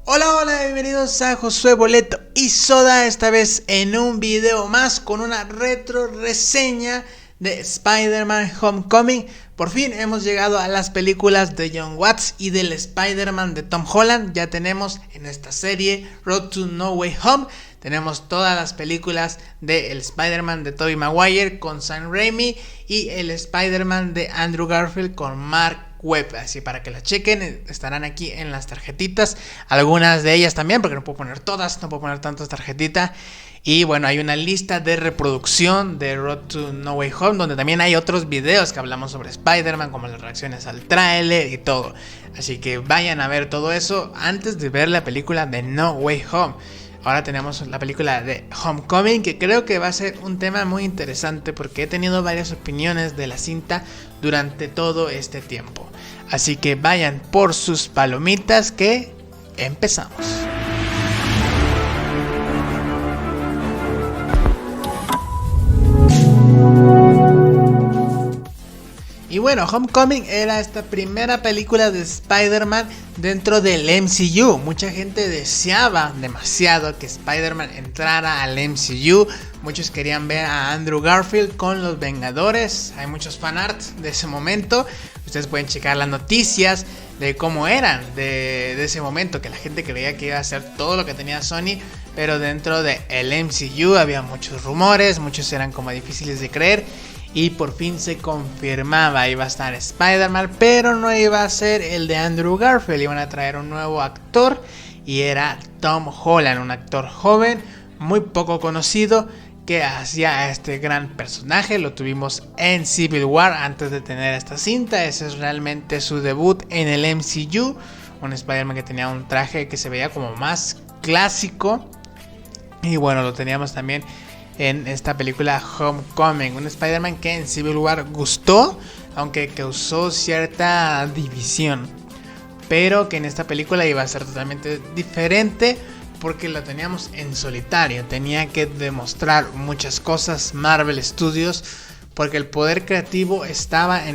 Hola, hola, bienvenidos a Josué Boleto y Soda, esta vez en un video más con una retro reseña de Spider-Man Homecoming. Por fin hemos llegado a las películas de Jon Watts y del Spider-Man de Tom Holland. Ya tenemos en esta serie Road to No Way Home, tenemos todas las películas del Spider-Man de Tobey Maguire con Sam Raimi y el Spider-Man de Andrew Garfield con Mark Webb, así para que las chequen, estarán aquí en las tarjetitas, algunas de ellas también, porque no puedo poner todas, no puedo poner tantas tarjetitas. Y bueno, hay una lista de reproducción de Road to No Way Home, donde también hay otros videos que hablamos sobre Spider-Man, como las reacciones al tráiler y todo. Así que vayan a ver todo eso antes de ver la película de No Way Home. Ahora tenemos la película de Homecoming, que creo que va a ser un tema muy interesante porque he tenido varias opiniones de la cinta durante todo este tiempo. Así que vayan por sus palomitas que empezamos. Y bueno, Homecoming era esta primera película de Spider-Man dentro del MCU. Mucha gente deseaba demasiado que Spider-Man entrara al MCU. Muchos querían ver a Andrew Garfield con los Vengadores. Hay muchos fanarts de ese momento. Ustedes pueden checar las noticias de cómo eran de ese momento, que la gente creía que iba a hacer todo lo que tenía Sony, pero dentro del MCU había muchos rumores, muchos eran como difíciles de creer. Y por fin se confirmaba, iba a estar Spider-Man, pero no iba a ser el de Andrew Garfield. Iban a traer un nuevo actor y era Tom Holland, un actor joven, muy poco conocido, que hacía a este gran personaje. Lo tuvimos en Civil War antes de tener esta cinta. Ese es realmente su debut en el MCU. Un Spider-Man que tenía un traje que se veía como más clásico. Y bueno, lo teníamos también en esta película Homecoming, un Spider-Man que en Civil War gustó, aunque causó cierta división, pero que en esta película iba a ser totalmente diferente porque la teníamos en solitario. Tenía que demostrar muchas cosas Marvel Studios, porque el poder creativo estaba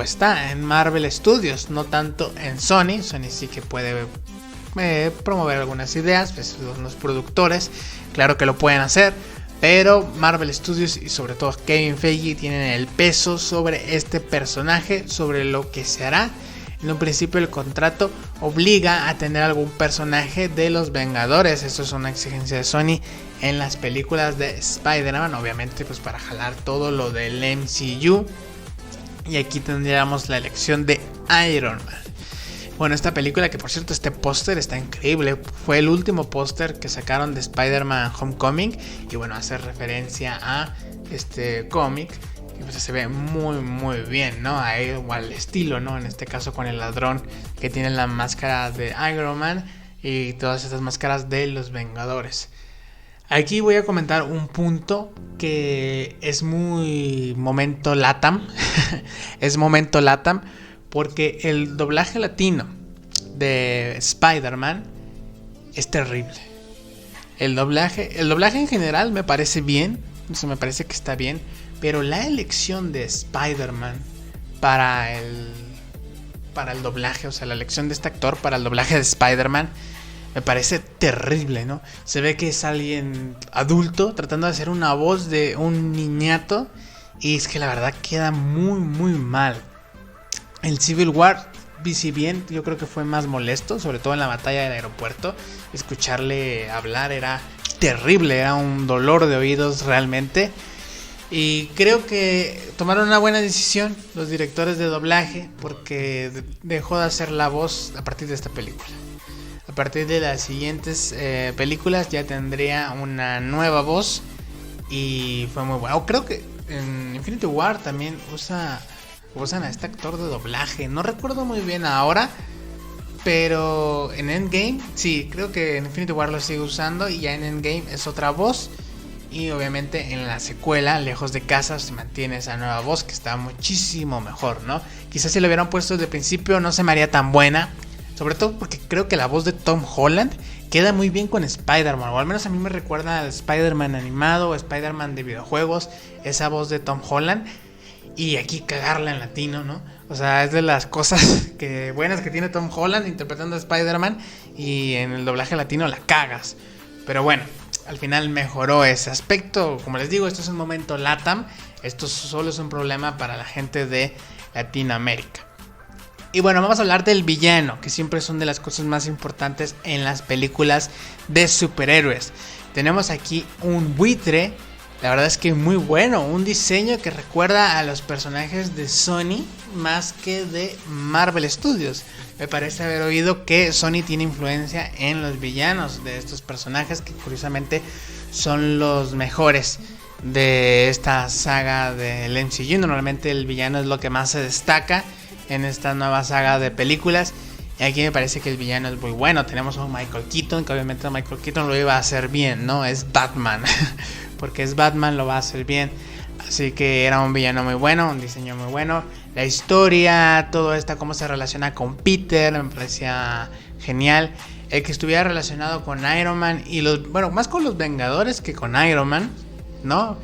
está en Marvel Studios, no tanto en Sony. Sony sí que puede promover algunas ideas, pues los productores, claro que lo pueden hacer, pero Marvel Studios y sobre todo Kevin Feige tienen el peso sobre este personaje, sobre lo que se hará. En un principio el contrato obliga a tener algún personaje de los Vengadores. Eso es una exigencia de Sony en las películas de Spider-Man, obviamente pues para jalar todo lo del MCU. Y aquí tendríamos la elección de Iron Man. Bueno, esta película, que por cierto este póster está increíble, fue el último póster que sacaron de Spider-Man Homecoming. Y bueno, hace referencia a este cómic, que pues se ve muy bien, ¿no? Ahí, o al estilo, ¿no? En este caso con el ladrón que tiene la máscara de Iron Man y todas estas máscaras de los Vengadores. Aquí voy a comentar un punto que es muy momento LATAM. Es momento LATAM. Porque el doblaje latino de Spider-Man es terrible. El doblaje en general me parece bien. Eso me parece que está bien. Pero la elección de Spider-Man para el doblaje, o sea, la elección de este actor para el doblaje de Spider-Man, me parece terrible, ¿no? Se ve que es alguien adulto tratando de hacer una voz de un niñato. Y es que la verdad queda muy mal. El Civil War, si bien yo creo que fue más molesto, sobre todo en la batalla del aeropuerto, escucharle hablar era terrible, era un dolor de oídos realmente. Y creo que tomaron una buena decisión los directores de doblaje, porque dejó de hacer la voz a partir de esta película. A partir de las siguientes películas ya tendría una nueva voz y fue muy bueno. Creo que en Infinity War también usan a este actor de doblaje, no recuerdo muy bien ahora, pero en Endgame, sí, creo que en Infinity War lo sigue usando y ya en Endgame es otra voz. Y obviamente en la secuela, Lejos de Casa, se mantiene esa nueva voz que está muchísimo mejor, ¿no? Quizás si lo hubieran puesto desde el principio no se me haría tan buena, sobre todo porque creo que la voz de Tom Holland queda muy bien con Spider-Man, o al menos a mí me recuerda al Spider-Man animado o Spider-Man de videojuegos, esa voz de Tom Holland. Y aquí cagarla en latino, ¿no? O sea, es de las cosas buenas que tiene Tom Holland interpretando a Spider-Man, y en el doblaje latino la cagas. Pero bueno, al final mejoró ese aspecto. Como les digo, esto es un momento LATAM. Esto solo es un problema para la gente de Latinoamérica. Y bueno, vamos a hablar del villano, que siempre son de las cosas más importantes en las películas de superhéroes. Tenemos aquí un buitre, la verdad es que muy bueno, un diseño que recuerda a los personajes de Sony más que de Marvel Studios. Me parece haber oído que Sony tiene influencia en los villanos de estos personajes, que curiosamente son los mejores de esta saga del MCU. Normalmente el villano es lo que más se destaca en esta nueva saga de películas, y aquí me parece que el villano es muy bueno. Tenemos a Michael Keaton, que obviamente Michael Keaton lo iba a hacer bien, ¿no? Es Batman, porque es Batman, lo va a hacer bien. Así que era un villano muy bueno, un diseño muy bueno. La historia, todo esto, cómo se relaciona con Peter, me parecía genial. El que estuviera relacionado con Iron Man y más con los Vengadores que con Iron Man, ¿no?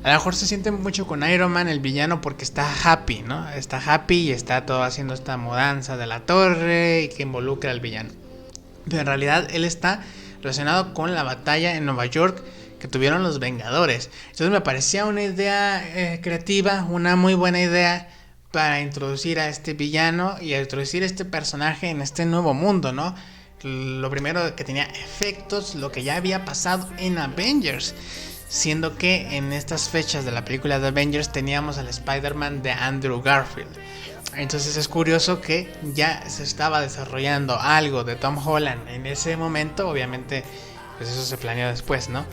A lo mejor se siente mucho con Iron Man, el villano, porque está happy, ¿no? Está happy y está todo haciendo esta mudanza de la torre y que involucra al villano. Pero en realidad él está relacionado con la batalla en Nueva York que tuvieron los Vengadores. Entonces me parecía una idea creativa, una muy buena idea para introducir a este villano y a introducir a este personaje en este nuevo mundo, ¿no? Lo primero, que tenía efectos, lo que ya había pasado en Avengers, siendo que en estas fechas de la película de Avengers teníamos al Spider-Man de Andrew Garfield. Entonces es curioso que ya se estaba desarrollando algo de Tom Holland en ese momento. Obviamente pues eso se planeó después, ¿no?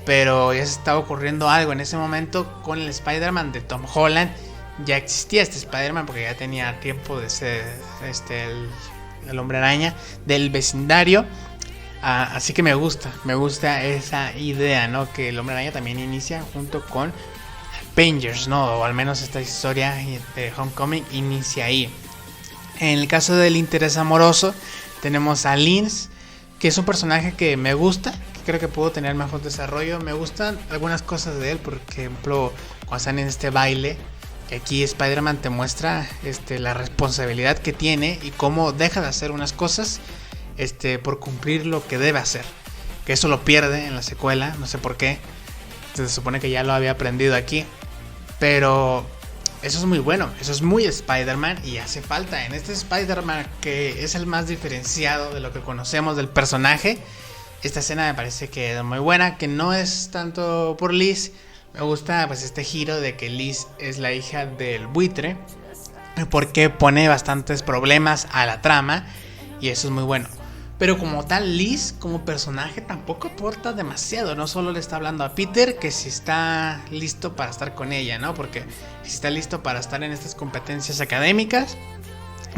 Pero ya se estaba ocurriendo algo en ese momento con el Spider-Man de Tom Holland. Ya existía este Spider-Man porque ya tenía tiempo de ser el Hombre Araña del vecindario. Así que me gusta esa idea, ¿no? Que el Hombre Araña también inicia junto con Avengers, ¿no? O al menos esta historia de Homecoming inicia ahí. En el caso del interés amoroso tenemos a Linz, que es un personaje que me gusta, que creo que pudo tener mejor desarrollo. Me gustan algunas cosas de él, por ejemplo, cuando están en este baile, que aquí Spider-Man te muestra la responsabilidad que tiene y cómo deja de hacer unas cosas por cumplir lo que debe hacer, que eso lo pierde en la secuela, no sé por qué. Se supone que ya lo había aprendido aquí, pero eso es muy bueno, eso es muy Spider-Man y hace falta en este Spider-Man, que es el más diferenciado de lo que conocemos del personaje. Esta escena me parece que es muy buena, que no es tanto por Liz. Me gusta pues este giro de que Liz es la hija del buitre, porque pone bastantes problemas a la trama y eso es muy bueno. Pero como tal, Liz como personaje tampoco aporta demasiado. No solo le está hablando a Peter que si está listo para estar con ella, ¿no? Porque si está listo para estar en estas competencias académicas,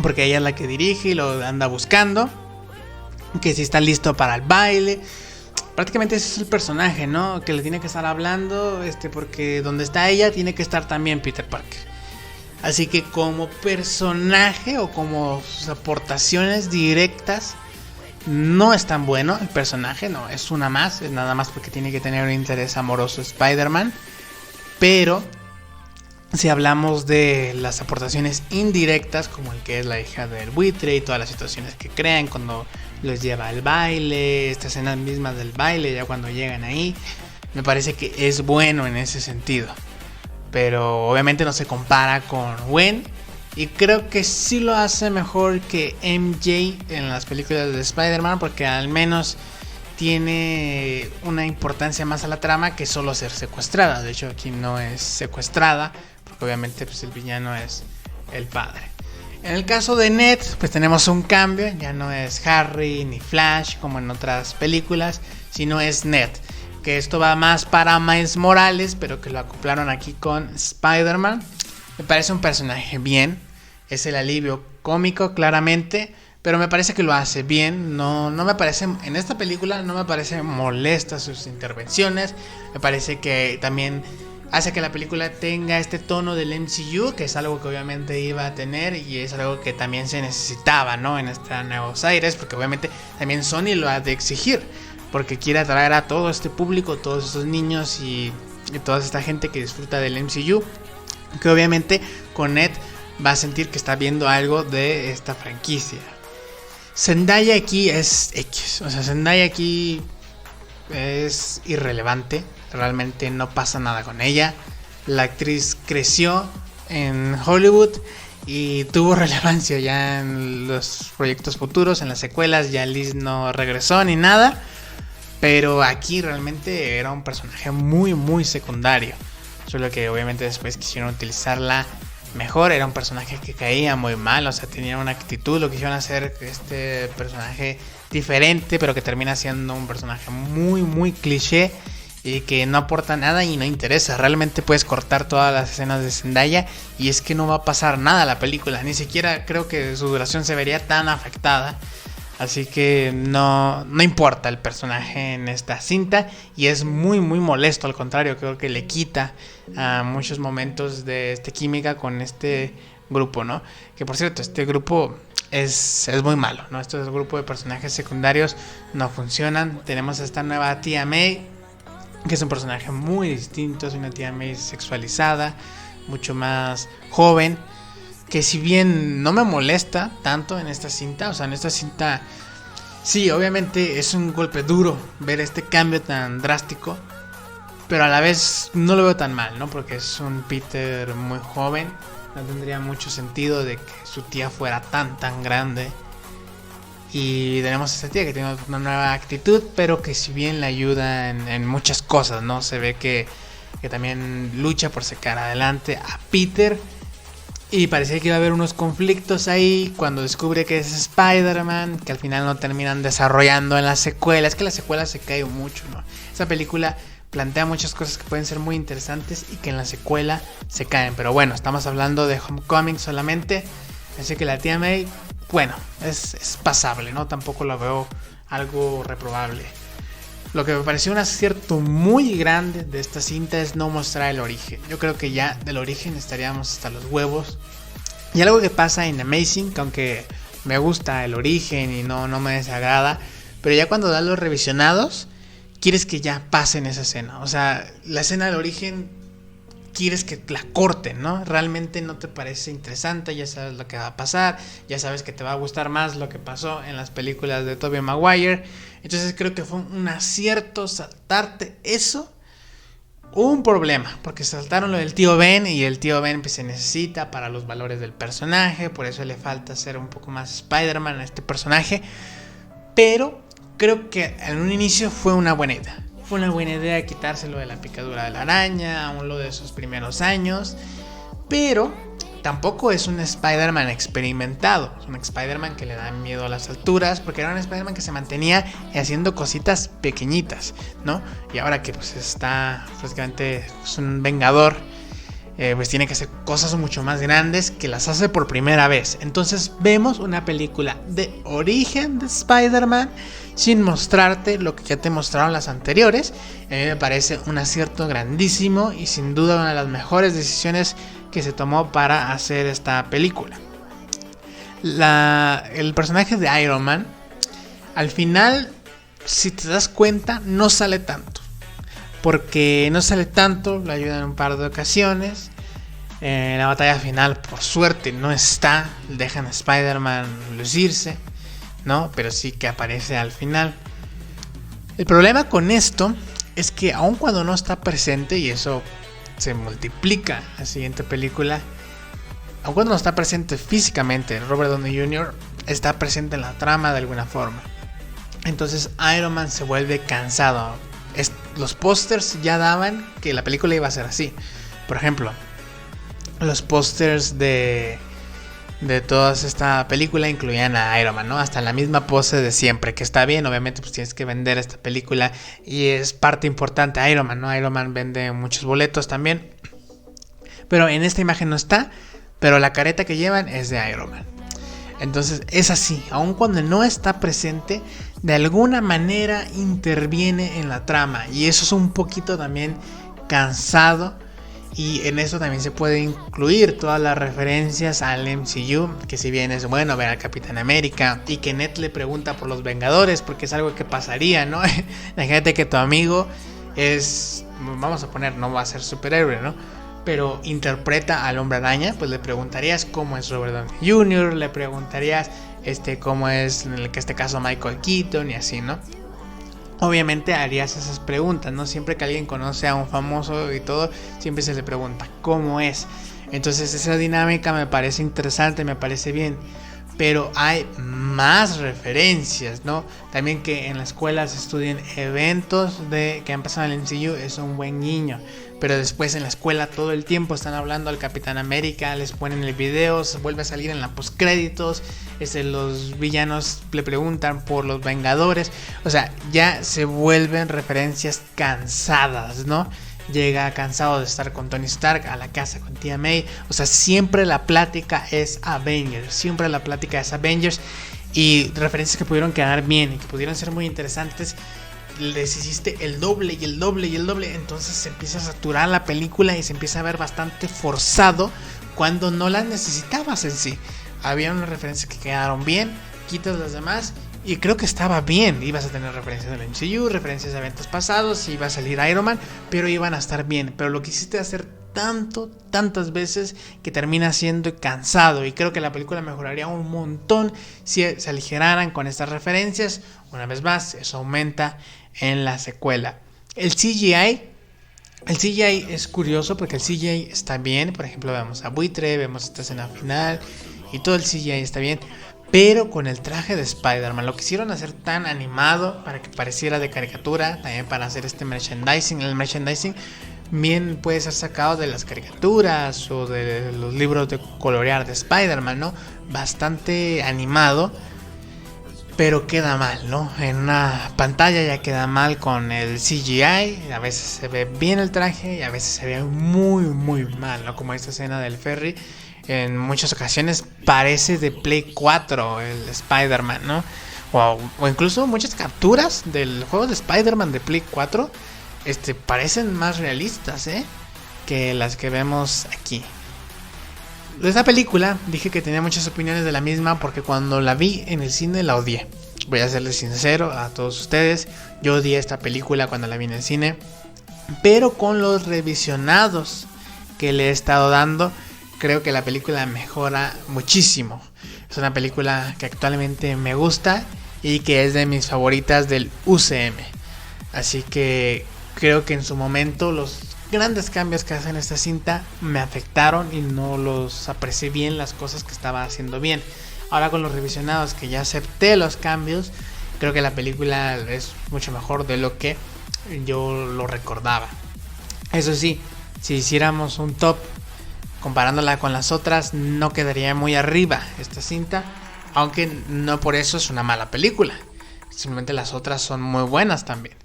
porque ella es la que dirige y lo anda buscando. Que si está listo para el baile. Prácticamente ese es el personaje, ¿no? Que le tiene que estar hablando, porque donde está ella tiene que estar también Peter Parker. Así que como personaje o como sus aportaciones directas, no es tan bueno el personaje, no, es una más, es nada más porque tiene que tener un interés amoroso Spider-Man. Pero si hablamos de las aportaciones indirectas, como el que es la hija del buitre y todas las situaciones que crean cuando los lleva al baile, esta escena misma del baile, ya cuando llegan ahí, me parece que es bueno en ese sentido. Pero obviamente no se compara con Gwen. Y creo que sí lo hace mejor que MJ en las películas de Spider-Man, porque al menos tiene una importancia más a la trama que solo ser secuestrada. De hecho aquí no es secuestrada, porque obviamente pues, el villano es el padre. En el caso de Ned, pues tenemos un cambio. Ya no es Harry ni Flash como en otras películas, sino es Ned. Que esto va más para Miles Morales, pero que lo acoplaron aquí con Spider-Man. Me parece un personaje bien. Es el alivio cómico, claramente, pero me parece que lo hace bien. No me parece, en esta película no me parece molesta sus intervenciones. Me parece que también hace que la película tenga este tono del MCU, que es algo que obviamente iba a tener y es algo que también se necesitaba, ¿no? En esta Nuevos Aires, porque obviamente también Sony lo ha de exigir, porque quiere atraer a todo este público, todos estos niños y toda esta gente que disfruta del MCU, que obviamente con Ned va a sentir que está viendo algo de esta franquicia. Zendaya aquí es X, o sea, Zendaya aquí es irrelevante, realmente no pasa nada con ella. La actriz creció en Hollywood y tuvo relevancia ya en los proyectos futuros, en las secuelas. Ya Liz no regresó ni nada, pero aquí realmente era un personaje muy muy secundario, solo que obviamente después quisieron utilizarla mejor. Era un personaje que caía muy mal, o sea, tenía una actitud, lo quisieron hacer este personaje diferente, pero que termina siendo un personaje muy muy cliché y que no aporta nada y no interesa. Realmente puedes cortar todas las escenas de Zendaya y es que no va a pasar nada a la película, ni siquiera creo que su duración se vería tan afectada. Así que no importa el personaje en esta cinta y es muy muy molesto. Al contrario, creo que le quita a muchos momentos de química con este grupo, ¿no? Que por cierto, este grupo es muy malo, ¿no? Estos grupos de personajes secundarios no funcionan. Tenemos a esta nueva tía May, que es un personaje muy distinto. Es una tía May sexualizada, mucho más joven, que si bien no me molesta tanto en esta cinta, o sea, en esta cinta sí, obviamente es un golpe duro ver este cambio tan drástico, pero a la vez no lo veo tan mal, ¿no? Porque es un Peter muy joven, no tendría mucho sentido de que su tía fuera tan grande. Y tenemos a esta tía que tiene una nueva actitud, pero que si bien le ayuda en muchas cosas, ¿no? Se ve que también lucha por sacar adelante a Peter. Y parecía que iba a haber unos conflictos ahí cuando descubre que es Spider-Man, que al final no terminan desarrollando en la secuela. Es que la secuela se cae mucho, ¿no? Esa película plantea muchas cosas que pueden ser muy interesantes y que en la secuela se caen. Pero bueno, estamos hablando de Homecoming solamente. Así que la tía May, bueno, es pasable, ¿no? Tampoco lo veo algo reprobable. Lo que me pareció un acierto muy grande de esta cinta es no mostrar el origen. Yo creo que ya del origen estaríamos hasta los huevos. Y algo que pasa en Amazing, que aunque me gusta el origen y no me desagrada, pero ya cuando das los revisionados, quieres que ya pasen esa escena. O sea, la escena del origen quieres que la corten, ¿no? Realmente no te parece interesante, ya sabes lo que va a pasar, ya sabes que te va a gustar más lo que pasó en las películas de Tobey Maguire. Entonces creo que fue un acierto saltarte eso. Hubo un problema, porque saltaron lo del tío Ben, y el tío Ben pues se necesita para los valores del personaje, por eso le falta ser un poco más Spider-Man a este personaje. Pero creo que en un inicio fue una buena idea. Fue una buena idea quitárselo de la picadura de la araña, aún lo de sus primeros años. Pero tampoco es un Spider-Man experimentado. Es un Spider-Man que le da miedo a las alturas, porque era un Spider-Man que se mantenía haciendo cositas pequeñitas, ¿no? Y ahora que pues está prácticamente es un vengador, pues tiene que hacer cosas mucho más grandes, que las hace por primera vez. Entonces vemos una película de origen de Spider-Man sin mostrarte lo que ya te mostraron las anteriores. A mí me parece un acierto grandísimo y sin duda una de las mejores decisiones que se tomó para hacer esta película. El personaje de Iron Man, al final, si te das cuenta, no sale tanto. Porque no sale tanto, lo ayudan en un par de ocasiones. En la batalla final, por suerte, no está. Dejan a Spider-Man lucirse, ¿no? Pero sí que aparece al final. El problema con esto es que aun cuando no está presente, y eso se multiplica en la siguiente película, aun cuando no está presente físicamente, Robert Downey Jr. está presente en la trama de alguna forma. Entonces Iron Man se vuelve cansado. Los pósters ya daban que la película iba a ser así. Por ejemplo, los pósters de toda esta película incluían a Iron Man, ¿no? Hasta la misma pose de siempre, que está bien, obviamente pues tienes que vender esta película y es parte importante a Iron Man, ¿no? Iron Man vende muchos boletos también, pero en esta imagen no está, pero la careta que llevan es de Iron Man. Entonces es así, aun cuando no está presente, de alguna manera interviene en la trama, y eso es un poquito también cansado. Y en eso también se puede incluir todas las referencias al MCU, que si bien es bueno ver al Capitán América y que Ned le pregunta por los Vengadores, porque es algo que pasaría, ¿no? Imagínate que tu amigo es, vamos a poner, no va a ser superhéroe, ¿no? pero interpreta al Hombre Araña, pues le preguntarías cómo es Robert Downey Jr., le preguntarías cómo es en este caso Michael Keaton y así, ¿no? Obviamente harías esas preguntas, ¿no? Siempre que alguien conoce a un famoso y todo, siempre se le pregunta cómo es. Entonces esa dinámica me parece interesante, me parece bien. Pero hay más referencias, ¿no? También que en la escuela se estudien eventos que han pasado en el MCU, es un buen guiño. Pero después en la escuela todo el tiempo están hablando al Capitán América, les ponen el video, se vuelve a salir en la postcréditos, los villanos le preguntan por los Vengadores. O sea, ya se vuelven referencias cansadas, ¿no? Llega cansado de estar con Tony Stark a la casa con tía May. O sea, siempre la plática es Avengers. Siempre la plática es Avengers. Y referencias que pudieron quedar bien y que pudieron ser muy interesantes, les hiciste el doble y el doble y el doble. Entonces se empieza a saturar la película y se empieza a ver bastante forzado cuando no las necesitabas en sí. Había unas referencias que quedaron bien, quitas las demás y creo que estaba bien. Ibas a tener referencias del MCU, referencias de eventos pasados, iba a salir Iron Man, pero iban a estar bien. Pero lo quisiste hacer tantas veces que termina siendo cansado. Y creo que la película mejoraría un montón si se aligeraran con estas referencias. Una vez más, eso aumenta en la secuela. El CGI es curioso porque el CGI está bien. Por ejemplo, vemos a Buitre, vemos esta escena final y todo el CGI está bien. Pero con el traje de Spider-Man lo quisieron hacer tan animado para que pareciera de caricatura. También para hacer merchandising. El merchandising bien puede ser sacado de las caricaturas o de los libros de colorear de Spider-Man, ¿no? Bastante animado, pero queda mal, ¿no? En una pantalla ya queda mal con el CGI. A veces se ve bien el traje y a veces se ve muy mal, ¿no? Como esta escena del ferry. En muchas ocasiones parece de Play 4 el Spider-Man, ¿no? O incluso muchas capturas del juego de Spider-Man de Play 4 parecen más realistas, que las que vemos aquí. De esta película dije que tenía muchas opiniones de la misma porque cuando la vi en el cine la odié. Voy a serles sincero a todos ustedes, yo odié esta película cuando la vi en el cine, pero con los revisionados que le he estado dando, creo que la película mejora muchísimo. Es una película que actualmente me gusta y que es de mis favoritas del UCM. Así que creo que en su momento los grandes cambios que hacen esta cinta me afectaron y no los aprecié bien, las cosas que estaba haciendo bien. Ahora con los revisionados que ya acepté los cambios, creo que la película es mucho mejor de lo que yo lo recordaba. Eso sí, si hiciéramos un top comparándola con las otras, no quedaría muy arriba esta cinta, aunque no por eso es una mala película. Simplemente las otras son muy buenas también.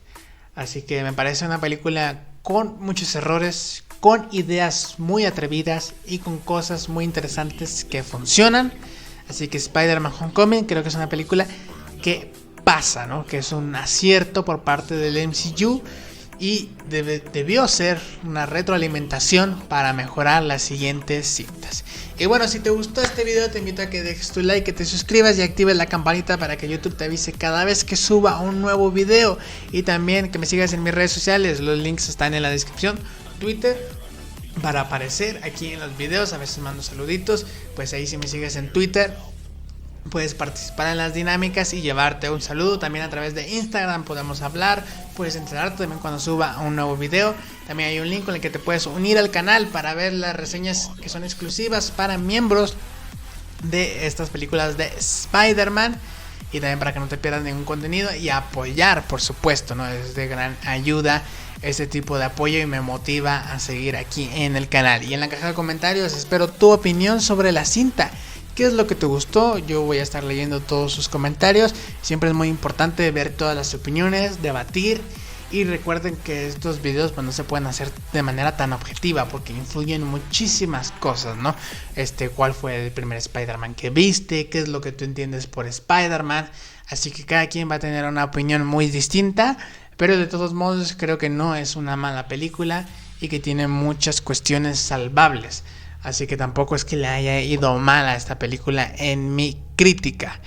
Así que me parece una película con muchos errores, con ideas muy atrevidas y con cosas muy interesantes que funcionan. Así que Spider-Man Homecoming creo que es una película que pasa, ¿no? Que es un acierto por parte del MCU y debió ser una retroalimentación para mejorar las siguientes cintas. Y bueno, si te gustó este video te invito a que dejes tu like, que te suscribas y actives la campanita para que YouTube te avise cada vez que suba un nuevo video. Y también que me sigas en mis redes sociales, los links están en la descripción. Twitter para aparecer aquí en los videos, a veces mando saluditos, pues ahí si me sigues en Twitter puedes participar en las dinámicas y llevarte un saludo. También a través de Instagram podemos hablar, puedes enterarte también cuando suba un nuevo video. También hay un link con el que te puedes unir al canal para ver las reseñas que son exclusivas para miembros de estas películas de Spider-Man. Y también para que no te pierdas ningún contenido y apoyar, por supuesto, ¿no? Es de gran ayuda este tipo de apoyo y me motiva a seguir aquí en el canal. Y en la caja de comentarios espero tu opinión sobre la cinta. ¿Qué es lo que te gustó? Yo voy a estar leyendo todos sus comentarios. Siempre es muy importante ver todas las opiniones, debatir. Y recuerden que estos videos pues, no se pueden hacer de manera tan objetiva porque influyen muchísimas cosas, ¿no? ¿Cuál fue el primer Spider-Man que viste? ¿Qué es lo que tú entiendes por Spider-Man? Así que cada quien va a tener una opinión muy distinta. Pero de todos modos creo que no es una mala película y que tiene muchas cuestiones salvables. Así que tampoco es que le haya ido mal a esta película en mi crítica.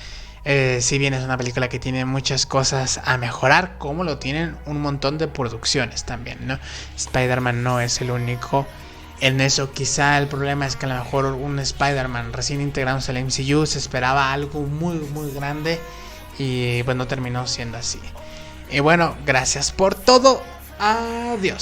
Si bien es una película que tiene muchas cosas a mejorar, como lo tienen un montón de producciones también, ¿no? Spider-Man no es el único En eso quizá el problema es que a lo mejor un Spider-Man recién integrados al MCU se esperaba algo muy muy grande y pues no terminó siendo así. Y bueno, gracias por todo. Adiós.